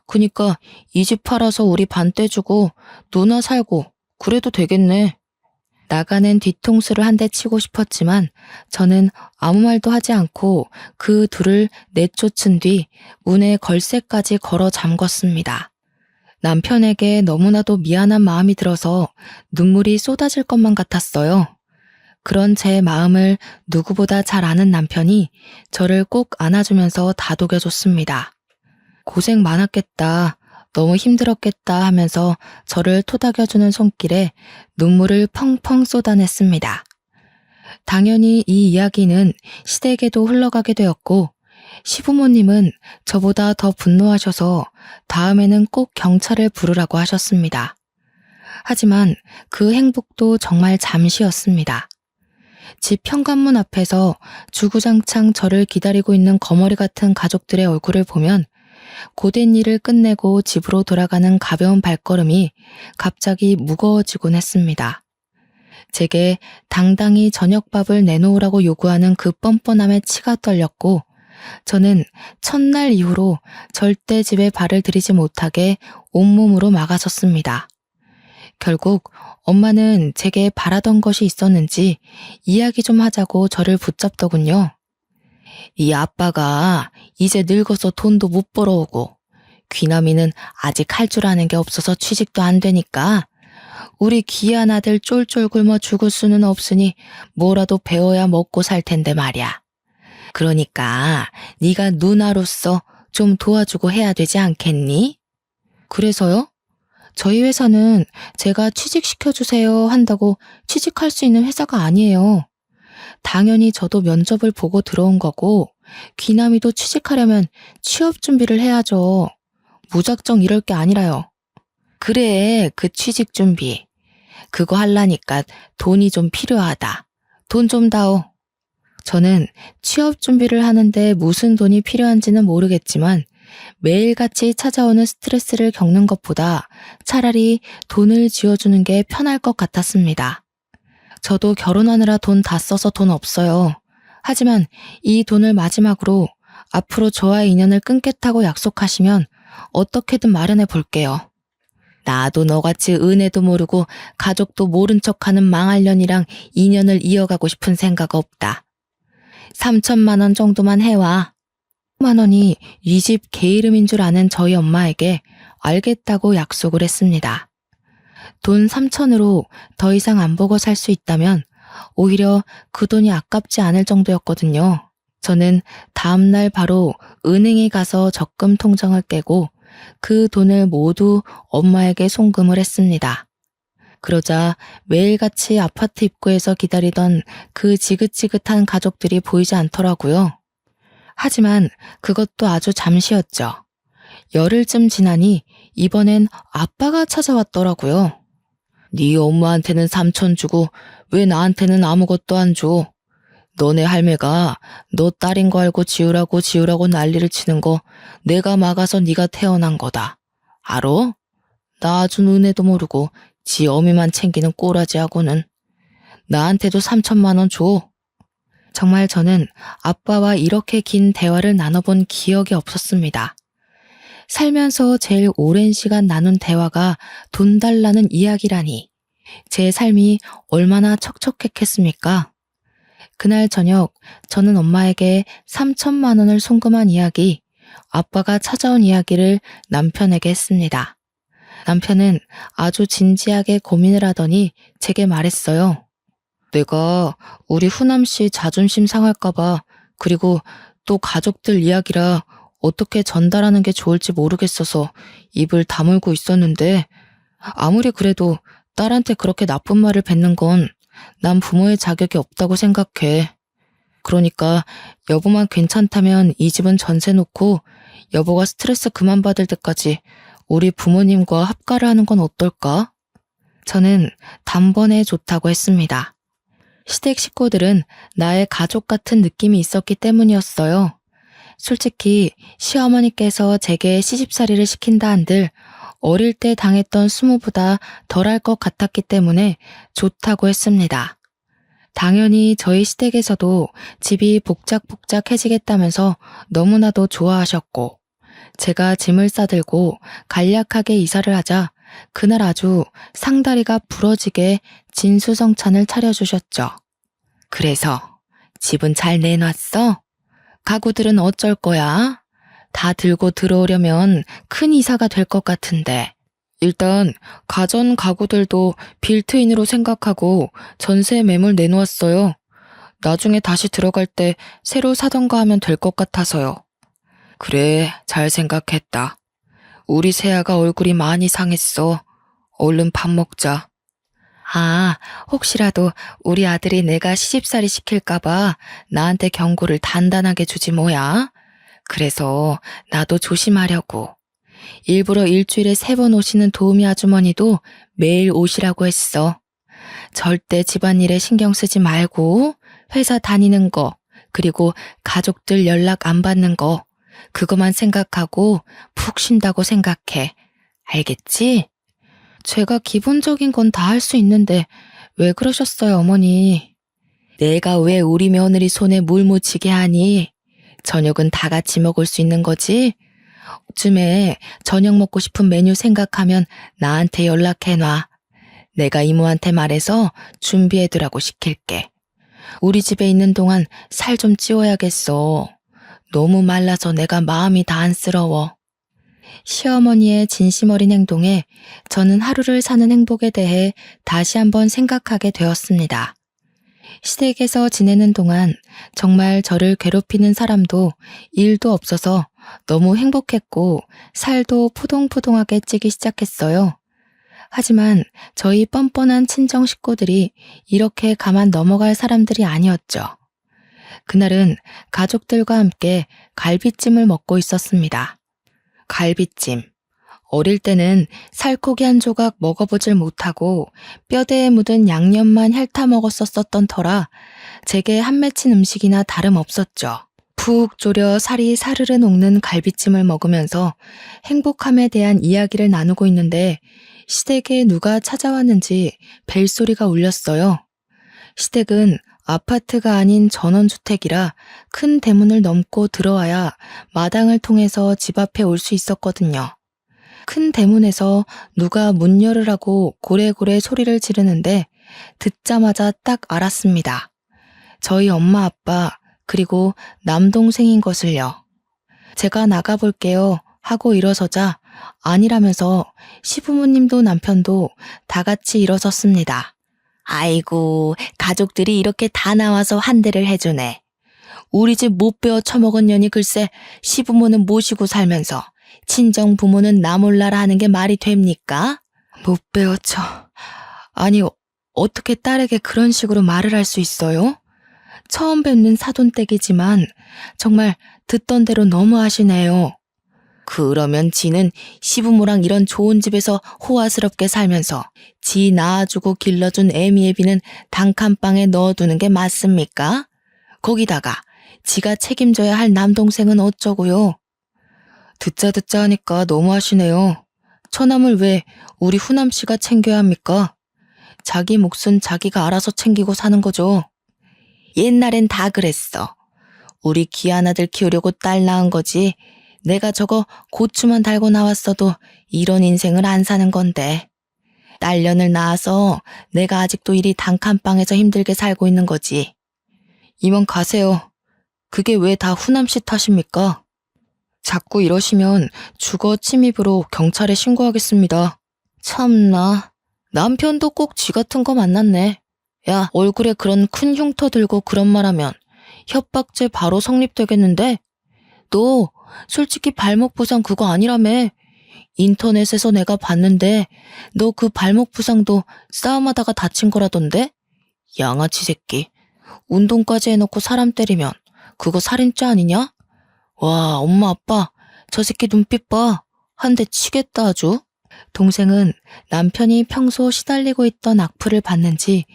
그니까 이 집 팔아서 우리 반 떼주고 누나 살고 그래도 되겠네. 나가는 뒤통수를 한 대 치고 싶었지만 저는 아무 말도 하지 않고 그 둘을 내쫓은 뒤 문에 걸쇠까지 걸어 잠궜습니다. 남편에게 너무나도 미안한 마음이 들어서 눈물이 쏟아질 것만 같았어요. 그런 제 마음을 누구보다 잘 아는 남편이 저를 꼭 안아주면서 다독여줬습니다. 고생 많았겠다. 너무 힘들었겠다 하면서 저를 토닥여주는 손길에 눈물을 펑펑 쏟아냈습니다. 당연히 이 이야기는 시댁에도 흘러가게 되었고 시부모님은 저보다 더 분노하셔서 다음에는 꼭 경찰을 부르라고 하셨습니다. 하지만 그 행복도 정말 잠시였습니다. 집 현관문 앞에서 주구장창 저를 기다리고 있는 거머리 같은 가족들의 얼굴을 보면 고된 일을 끝내고 집으로 돌아가는 가벼운 발걸음이 갑자기 무거워지곤 했습니다. 제게 당당히 저녁밥을 내놓으라고 요구하는 그 뻔뻔함에 치가 떨렸고 저는 첫날 이후로 절대 집에 발을 들이지 못하게 온몸으로 막아섰습니다. 결국 엄마는 제게 바라던 것이 있었는지 이야기 좀 하자고 저를 붙잡더군요. 이 아빠가 이제 늙어서 돈도 못 벌어오고 귀남이는 아직 할 줄 아는 게 없어서 취직도 안 되니까 우리 귀한 아들 쫄쫄 굶어 죽을 수는 없으니 뭐라도 배워야 먹고 살 텐데 말이야. 그러니까 네가 누나로서 좀 도와주고 해야 되지 않겠니? 그래서요? 저희 회사는 제가 취직시켜주세요 한다고 취직할 수 있는 회사가 아니에요. 당연히 저도 면접을 보고 들어온 거고 귀남이도 취직하려면 취업 준비를 해야죠. 무작정 이럴 게 아니라요. 그래, 그 취직 준비. 그거 하려니까 돈이 좀 필요하다. 돈 좀 다오. 저는 취업 준비를 하는데 무슨 돈이 필요한지는 모르겠지만 매일같이 찾아오는 스트레스를 겪는 것보다 차라리 돈을 쥐어주는 게 편할 것 같았습니다. 저도 결혼하느라 돈 다 써서 돈 없어요. 하지만 이 돈을 마지막으로 앞으로 저와의 인연을 끊겠다고 약속하시면 어떻게든 마련해 볼게요. 나도 너같이 은혜도 모르고 가족도 모른 척하는 망할년이랑 인연을 이어가고 싶은 생각 없다. 3천만 원 정도만 해와. 1만 원이 이 집 개 이름인 줄 아는 저희 엄마에게 알겠다고 약속을 했습니다. 돈 3천으로 더 이상 안 보고 살 수 있다면 오히려 그 돈이 아깝지 않을 정도였거든요. 저는 다음날 바로 은행에 가서 적금 통장을 깨고 그 돈을 모두 엄마에게 송금을 했습니다. 그러자 매일같이 아파트 입구에서 기다리던 그 지긋지긋한 가족들이 보이지 않더라고요. 하지만 그것도 아주 잠시였죠. 열흘쯤 지나니 이번엔 아빠가 찾아왔더라고요. 네 엄마한테는 3천 주고 왜 나한테는 아무것도 안 줘? 너네 할매가 너 딸인 거 알고 지우라고 난리를 치는 거 내가 막아서 네가 태어난 거다. 알어? 나 아주 은혜도 모르고 지 어미만 챙기는 꼬라지하고는. 나한테도 3천만 원 줘. 정말 저는 아빠와 이렇게 긴 대화를 나눠본 기억이 없었습니다. 살면서 제일 오랜 시간 나눈 대화가 돈 달라는 이야기라니 제 삶이 얼마나 척척했겠습니까? 그날 저녁 저는 엄마에게 3천만 원을 송금한 이야기, 아빠가 찾아온 이야기를 남편에게 했습니다. 남편은 아주 진지하게 고민을 하더니 제게 말했어요. 내가 우리 후남 씨 자존심 상할까봐 그리고 또 가족들 이야기라 어떻게 전달하는 게 좋을지 모르겠어서 입을 다물고 있었는데 아무리 그래도 딸한테 그렇게 나쁜 말을 뱉는 건 난 부모의 자격이 없다고 생각해. 그러니까 여보만 괜찮다면 이 집은 전세 놓고 여보가 스트레스 그만 받을 때까지 우리 부모님과 합가를 하는 건 어떨까? 저는 단번에 좋다고 했습니다. 시댁 식구들은 나의 가족 같은 느낌이 있었기 때문이었어요. 솔직히 시어머니께서 제게 시집살이를 시킨다 한들 어릴 때 당했던 수모보다 덜할 것 같았기 때문에 좋다고 했습니다. 당연히 저희 시댁에서도 집이 복작복작해지겠다면서 너무나도 좋아하셨고 제가 짐을 싸들고 간략하게 이사를 하자 그날 아주 상다리가 부러지게 진수성찬을 차려주셨죠. 그래서 집은 잘 내놨어? 가구들은 어쩔 거야? 다 들고 들어오려면 큰 이사가 될 것 같은데. 일단 가전 가구들도 빌트인으로 생각하고 전세 매물 내놓았어요. 나중에 다시 들어갈 때 새로 사던가 하면 될 것 같아서요. 그래, 잘 생각했다. 우리 세아가 얼굴이 많이 상했어. 얼른 밥 먹자. 아, 혹시라도 우리 아들이 내가 시집살이 시킬까봐 나한테 경고를 단단하게 주지 뭐야? 그래서 나도 조심하려고. 일부러 일주일에 3번 오시는 도우미 아주머니도 매일 오시라고 했어. 절대 집안일에 신경 쓰지 말고 회사 다니는 거, 그리고 가족들 연락 안 받는 거, 그것만 생각하고 푹 쉰다고 생각해. 알겠지? 제가 기본적인 건 다 할 수 있는데 왜 그러셨어요, 어머니? 내가 왜 우리 며느리 손에 물 묻히게 하니? 저녁은 다 같이 먹을 수 있는 거지? 쯤에 저녁 먹고 싶은 메뉴 생각하면 나한테 연락해놔. 내가 이모한테 말해서 준비해두라고 시킬게. 우리 집에 있는 동안 살 좀 찌워야겠어. 너무 말라서 내가 마음이 다 안쓰러워. 시어머니의 진심 어린 행동에 저는 하루를 사는 행복에 대해 다시 한번 생각하게 되었습니다. 시댁에서 지내는 동안 정말 저를 괴롭히는 사람도 일도 없어서 너무 행복했고 살도 포동포동하게 찌기 시작했어요. 하지만 저희 뻔뻔한 친정 식구들이 이렇게 가만 넘어갈 사람들이 아니었죠. 그날은 가족들과 함께 갈비찜을 먹고 있었습니다. 갈비찜. 어릴 때는 살코기 한 조각 먹어보질 못하고 뼈대에 묻은 양념만 핥아 먹었었던 터라 제게 한 맺힌 음식이나 다름없었죠. 푹 졸여 살이 사르르 녹는 갈비찜을 먹으면서 행복함에 대한 이야기를 나누고 있는데 시댁에 누가 찾아왔는지 벨소리가 울렸어요. 시댁은 아파트가 아닌 전원주택이라 큰 대문을 넘고 들어와야 마당을 통해서 집 앞에 올 수 있었거든요. 큰 대문에서 누가 문 열으라고 고래고래 소리를 지르는데 듣자마자 딱 알았습니다. 저희 엄마 아빠 그리고 남동생인 것을요. 제가 나가볼게요 하고 일어서자 아니라면서 시부모님도 남편도 다 같이 일어섰습니다. 아이고, 가족들이 이렇게 다 나와서 한 대를 해주네. 우리 집 못 배워 처먹은 년이 글쎄 시부모는 모시고 살면서 친정 부모는 나 몰라라 하는 게 말이 됩니까? 못 배워쳐. 아니, 어떻게 딸에게 그런 식으로 말을 할 수 있어요? 처음 뵙는 사돈댁이지만 정말 듣던 대로 너무 하시네요. 그러면 지는 시부모랑 이런 좋은 집에서 호화스럽게 살면서 지 낳아주고 길러준 애미애비는 단칸방에 넣어두는 게 맞습니까? 거기다가 지가 책임져야 할 남동생은 어쩌고요? 듣자 하니까 너무하시네요. 처남을 왜 우리 후남씨가 챙겨야 합니까? 자기 몫은 자기가 알아서 챙기고 사는 거죠. 옛날엔 다 그랬어. 우리 귀한 아들 키우려고 딸 낳은 거지. 내가 저거 고추만 달고 나왔어도 이런 인생을 안 사는 건데. 딸년을 낳아서 내가 아직도 이리 단칸방에서 힘들게 살고 있는 거지. 이만 가세요. 그게 왜 다 후남씨 탓입니까? 자꾸 이러시면 주거 침입으로 경찰에 신고하겠습니다. 참나, 남편도 꼭 쥐 같은 거 만났네. 야, 얼굴에 그런 큰 흉터 들고 그런 말하면 협박죄 바로 성립되겠는데? 너 솔직히 발목 부상 그거 아니라며. 인터넷에서 내가 봤는데 너 그 발목 부상도 싸움하다가 다친 거라던데? 양아치 새끼. 운동까지 해놓고 사람 때리면 그거 살인죄 아니냐? 와, 엄마 아빠 저 새끼 눈빛 봐. 한 대 치겠다 아주. 동생은 남편이 평소 시달리고 있던 악플을 봤는지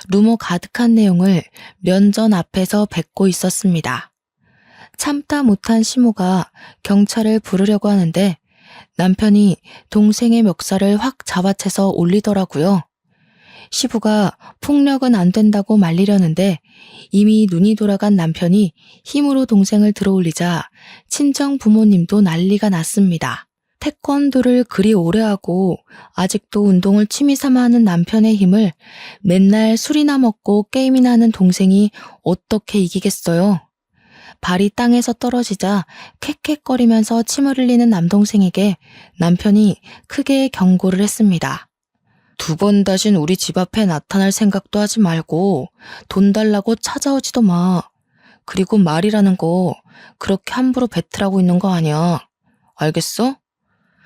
루머 가득한 내용을 면전 앞에서 뱉고 있었습니다. 참다 못한 시모가 경찰을 부르려고 하는데 남편이 동생의 멱살을 확 잡아채서 올리더라고요. 시부가 폭력은 안 된다고 말리려는데 이미 눈이 돌아간 남편이 힘으로 동생을 들어올리자 친정 부모님도 난리가 났습니다. 태권도를 그리 오래 하고 아직도 운동을 취미 삼아 하는 남편의 힘을 맨날 술이나 먹고 게임이나 하는 동생이 어떻게 이기겠어요? 발이 땅에서 떨어지자 캑캑거리면서 침을 흘리는 남동생에게 남편이 크게 경고를 했습니다. 2번 다신 우리 집 앞에 나타날 생각도 하지 말고 돈 달라고 찾아오지도 마. 그리고 말이라는 거 그렇게 함부로 뱉으라고 있는 거 아니야. 알겠어?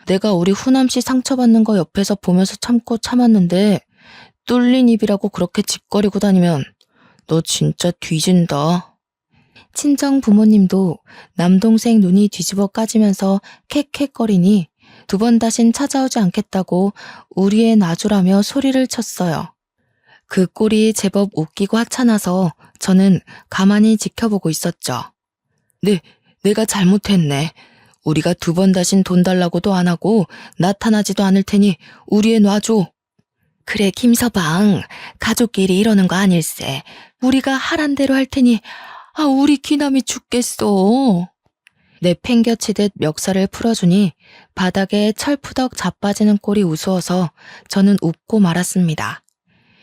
내가 우리 후남씨 상처받는 거 옆에서 보면서 참고 참았는데 뚫린 입이라고 그렇게 짓거리고 다니면 너 진짜 뒤진다. 친정 부모님도 남동생 눈이 뒤집어 까지면서 캑캑거리니 2번 다신 찾아오지 않겠다고 우리의 놔주라며 소리를 쳤어요. 그 꼴이 제법 웃기고 하찮아서 저는 가만히 지켜보고 있었죠. 내가 잘못했네. 우리가 2번 다신 돈 달라고도 안 하고 나타나지도 않을 테니 우리의 놔줘. 그래 김서방, 가족끼리 이러는 거 아닐세. 우리가 하란 대로 할 테니 우리 귀남이 죽겠어. 내팽겨치듯 멱살을 풀어주니 바닥에 철푸덕 자빠지는 꼴이 우스워서 저는 웃고 말았습니다.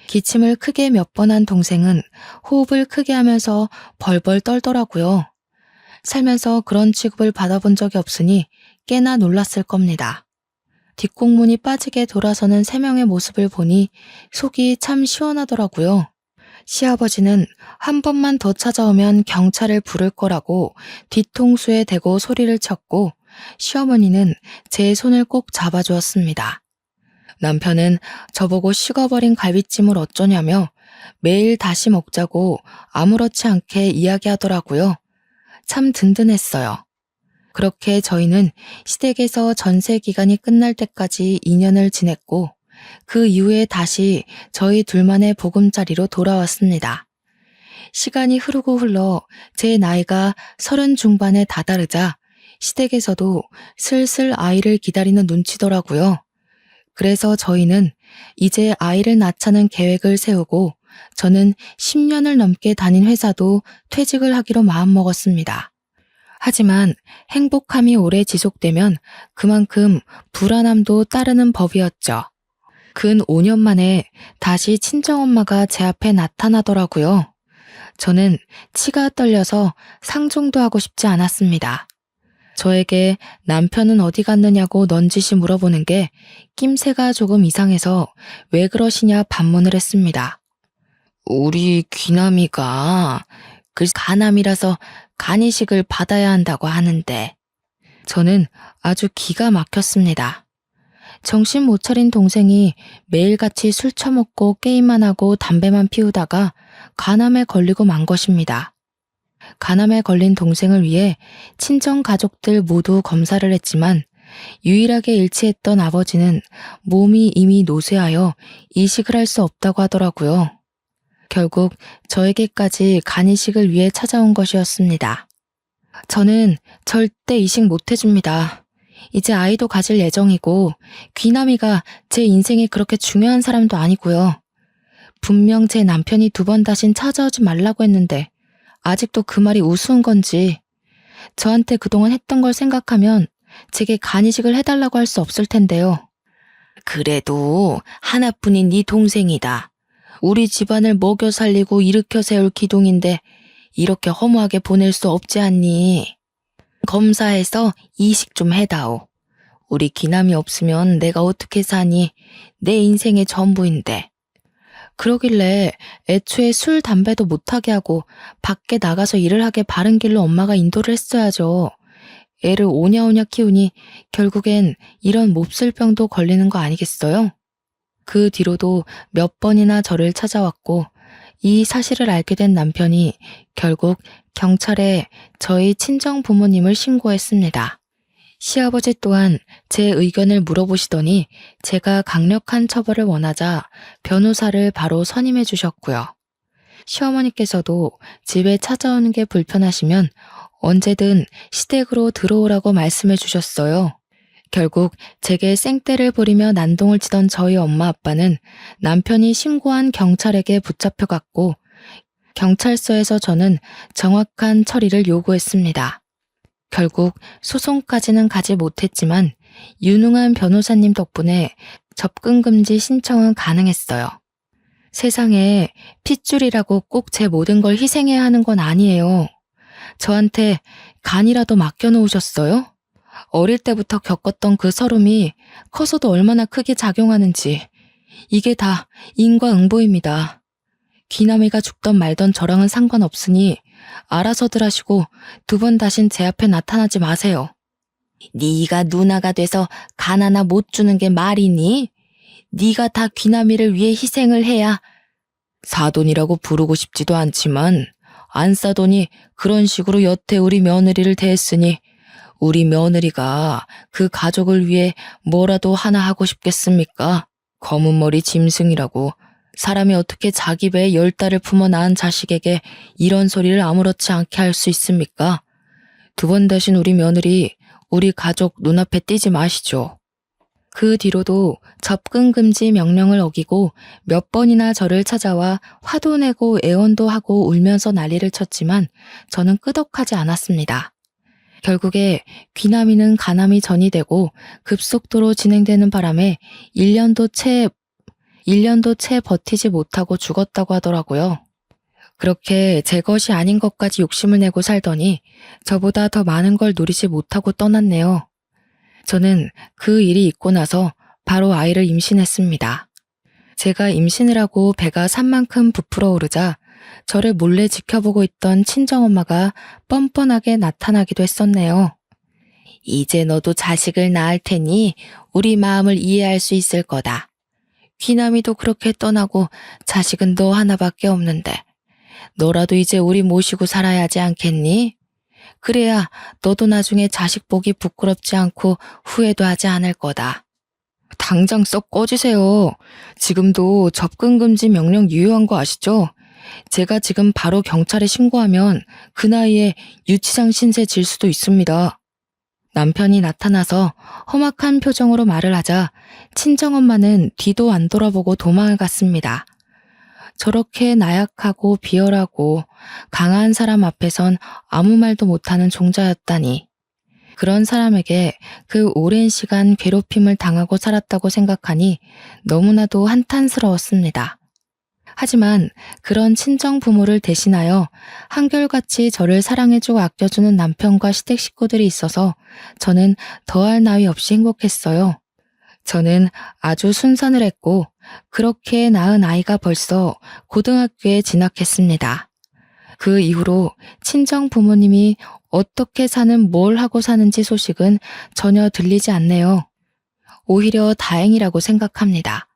기침을 크게 몇 번 한 동생은 호흡을 크게 하면서 벌벌 떨더라고요. 살면서 그런 취급을 받아본 적이 없으니 꽤나 놀랐을 겁니다. 뒷공문이 빠지게 돌아서는 세 명의 모습을 보니 속이 참 시원하더라고요. 시아버지는 한 번만 더 찾아오면 경찰을 부를 거라고 뒤통수에 대고 소리를 쳤고, 시어머니는 제 손을 꼭 잡아주었습니다. 남편은 저보고 식어버린 갈비찜을 어쩌냐며 매일 다시 먹자고 아무렇지 않게 이야기하더라고요. 참 든든했어요. 그렇게 저희는 시댁에서 전세 기간이 끝날 때까지 2년을 지냈고, 그 이후에 다시 저희 둘만의 보금자리로 돌아왔습니다. 시간이 흐르고 흘러 제 나이가 30 중반에 다다르자 시댁에서도 슬슬 아이를 기다리는 눈치더라고요. 그래서 저희는 이제 아이를 낳자는 계획을 세우고, 저는 10년을 넘게 다닌 회사도 퇴직을 하기로 마음먹었습니다. 하지만 행복함이 오래 지속되면 그만큼 불안함도 따르는 법이었죠. 근 5년 만에 다시 친정엄마가 제 앞에 나타나더라고요. 저는 치가 떨려서 상종도 하고 싶지 않았습니다. 저에게 남편은 어디 갔느냐고 넌지시 물어보는 게 낌새가 조금 이상해서 왜 그러시냐 반문을 했습니다. 우리 귀남이가 간암이라서 간이식을 받아야 한다고 하는데. 저는 아주 기가 막혔습니다. 정신 못 차린 동생이 매일같이 술 처먹고 게임만 하고 담배만 피우다가 간암에 걸리고 만 것입니다. 간암에 걸린 동생을 위해 친정 가족들 모두 검사를 했지만 유일하게 일치했던 아버지는 몸이 이미 노쇠하여 이식을 할 수 없다고 하더라고요. 결국 저에게까지 간이식을 위해 찾아온 것이었습니다. 저는 절대 이식 못 해줍니다. 이제 아이도 가질 예정이고 귀남이가 제 인생에 그렇게 중요한 사람도 아니고요. 분명 제 남편이 2번 다신 찾아오지 말라고 했는데 아직도 그 말이 우스운 건지, 저한테 그동안 했던 걸 생각하면 제게 간이식을 해달라고 할 수 없을 텐데요. 그래도 하나뿐인 네 동생이다. 우리 집안을 먹여 살리고 일으켜 세울 기둥인데 이렇게 허무하게 보낼 수 없지 않니? 검사해서 이식 좀 해다오. 우리 기남이 없으면 내가 어떻게 사니? 내 인생의 전부인데. 그러길래 애초에 술, 담배도 못하게 하고 밖에 나가서 일을 하게 바른 길로 엄마가 인도를 했어야죠. 애를 오냐오냐 키우니 결국엔 이런 몹쓸 병도 걸리는 거 아니겠어요? 그 뒤로도 몇 번이나 저를 찾아왔고, 이 사실을 알게 된 남편이 결국 경찰에 저희 친정 부모님을 신고했습니다. 시아버지 또한 제 의견을 물어보시더니 제가 강력한 처벌을 원하자 변호사를 바로 선임해 주셨고요. 시어머니께서도 집에 찾아오는 게 불편하시면 언제든 시댁으로 들어오라고 말씀해 주셨어요. 결국 제게 생떼를 부리며 난동을 치던 저희 엄마 아빠는 남편이 신고한 경찰에게 붙잡혀갔고, 경찰서에서 저는 정확한 처리를 요구했습니다. 결국 소송까지는 가지 못했지만 유능한 변호사님 덕분에 접근금지 신청은 가능했어요. 세상에 핏줄이라고 꼭 제 모든 걸 희생해야 하는 건 아니에요. 저한테 간이라도 맡겨놓으셨어요? 어릴 때부터 겪었던 그 서름이 커서도 얼마나 크게 작용하는지, 이게 다 인과응보입니다. 귀남이가 죽던 말던 저랑은 상관없으니 알아서들 하시고 2번 다신 제 앞에 나타나지 마세요. 네가 누나가 돼서 간 하나 못 주는 게 말이니? 네가 다 귀남이를 위해 희생을 해야. 사돈이라고 부르고 싶지도 않지만 안 싸더니 그런 식으로 여태 우리 며느리를 대했으니 우리 며느리가 그 가족을 위해 뭐라도 하나 하고 싶겠습니까? 검은 머리 짐승이라고 사람이 어떻게 자기 배에 10달을 품어 낳은 자식에게 이런 소리를 아무렇지 않게 할 수 있습니까? 2번 다신 우리 며느리, 우리 가족 눈앞에 띄지 마시죠. 그 뒤로도 접근금지 명령을 어기고 몇 번이나 저를 찾아와 화도 내고 애원도 하고 울면서 난리를 쳤지만 저는 끄덕하지 않았습니다. 결국에 귀남이는 간암이 전이되고 급속도로 진행되는 바람에 1년도 채 버티지 못하고 죽었다고 하더라고요. 그렇게 제 것이 아닌 것까지 욕심을 내고 살더니 저보다 더 많은 걸 누리지 못하고 떠났네요. 저는 그 일이 있고 나서 바로 아이를 임신했습니다. 제가 임신을 하고 배가 산 만큼 부풀어 오르자 저를 몰래 지켜보고 있던 친정엄마가 뻔뻔하게 나타나기도 했었네요. 이제 너도 자식을 낳을 테니 우리 마음을 이해할 수 있을 거다. 귀남이도 그렇게 떠나고 자식은 너 하나밖에 없는데 너라도 이제 우리 모시고 살아야 하지 않겠니? 그래야 너도 나중에 자식 보기 부끄럽지 않고 후회도 하지 않을 거다. 당장 썩 꺼지세요. 지금도 접근 금지 명령 유효한 거 아시죠? 제가 지금 바로 경찰에 신고하면 그 나이에 유치장 신세 질 수도 있습니다. 남편이 나타나서 험악한 표정으로 말을 하자 친정엄마는 뒤도 안 돌아보고 도망을 갔습니다. 저렇게 나약하고 비열하고 강한 사람 앞에선 아무 말도 못하는 종자였다니. 그런 사람에게 그 오랜 시간 괴롭힘을 당하고 살았다고 생각하니 너무나도 한탄스러웠습니다. 하지만 그런 친정 부모를 대신하여 한결같이 저를 사랑해주고 아껴주는 남편과 시댁 식구들이 있어서 저는 더할 나위 없이 행복했어요. 저는 아주 순산을 했고 그렇게 낳은 아이가 벌써 고등학교에 진학했습니다. 그 이후로 친정 부모님이 어떻게 사는 뭘 하고 사는지 소식은 전혀 들리지 않네요. 오히려 다행이라고 생각합니다.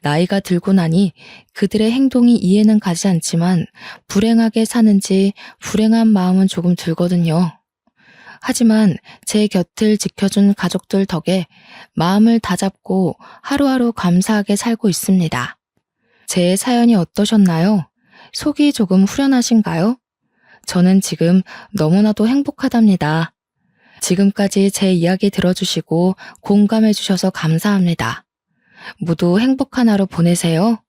나이가 들고 나니 그들의 행동이 이해는 가지 않지만 불행하게 사는지 불행한 마음은 조금 들거든요. 하지만 제 곁을 지켜준 가족들 덕에 마음을 다잡고 하루하루 감사하게 살고 있습니다. 제 사연이 어떠셨나요? 속이 조금 후련하신가요? 저는 지금 너무나도 행복하답니다. 지금까지 제 이야기 들어주시고 공감해 주셔서 감사합니다. 모두 행복한 하루 보내세요.